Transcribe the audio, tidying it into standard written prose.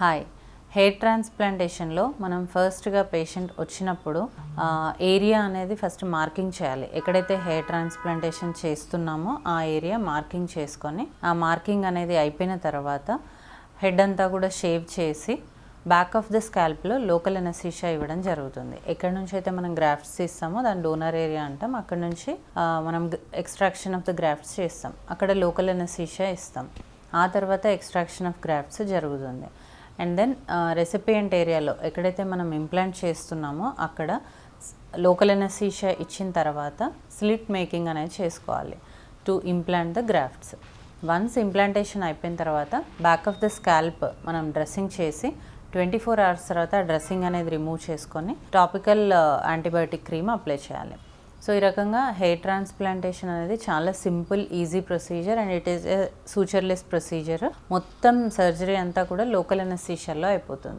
Hi. Hair ట్రాన్స్ప్లాంటేషన్లో మనం ఫస్ట్గా patient వచ్చినప్పుడు ఏరియా అనేది ఫస్ట్ మార్కింగ్ చేయాలి. ఎక్కడైతే హెయిర్ ట్రాన్స్ప్లాంటేషన్ చేస్తున్నామో ఆ ఏరియా మార్కింగ్ చేసుకొని, ఆ మార్కింగ్ అనేది అయిపోయిన తర్వాత హెడ్ అంతా కూడా షేవ్ చేసి బ్యాక్ ఆఫ్ ద స్కాల్ప్లో లోకల్ ఎనస్థీషియా ఇవ్వడం జరుగుతుంది. ఎక్కడి నుంచి అయితే మనం గ్రాఫ్ట్స్ ఇస్తామో దాని డోనర్ ఏరియా అంటాం. అక్కడ నుంచి మనం ఎక్స్ట్రాక్షన్ ఆఫ్ ద గ్రాఫ్ట్స్ చేస్తాం. అక్కడ లోకల్ ఎనస్థీషియా ఇస్తాం. ఆ తర్వాత ఎక్స్ట్రాక్షన్ ఆఫ్ గ్రాఫ్ట్స్ జరుగుతుంది. అండ్ దెన్ రెసిపియంట్ ఏరియాలో ఎక్కడైతే మనం ఇంప్లాంట్ చేస్తున్నామో అక్కడ లోకల్ ఎనస్థీషియా ఇచ్చిన తర్వాత స్లిట్ మేకింగ్ అనేది చేసుకోవాలి to implant the grafts. Once implantation అయిపోయిన తర్వాత బ్యాక్ ఆఫ్ ద స్కాల్ప్ మనం డ్రెస్సింగ్ చేసి 24 hours తర్వాత డ్రెస్సింగ్ అనేది రిమూవ్ చేసుకొని టాపికల్ యాంటీబయాటిక్ క్రీమ్ అప్లై చేయాలి. సో ఈ రకంగా హెయిర్ ట్రాన్స్ప్లాంటేషన్ అనేది చాలా simple, easy procedure and it is a sutureless procedure. మొత్తం సర్జరీ అంతా కూడా లోకల్ ఎనస్థీషియాలో అయిపోతుంది.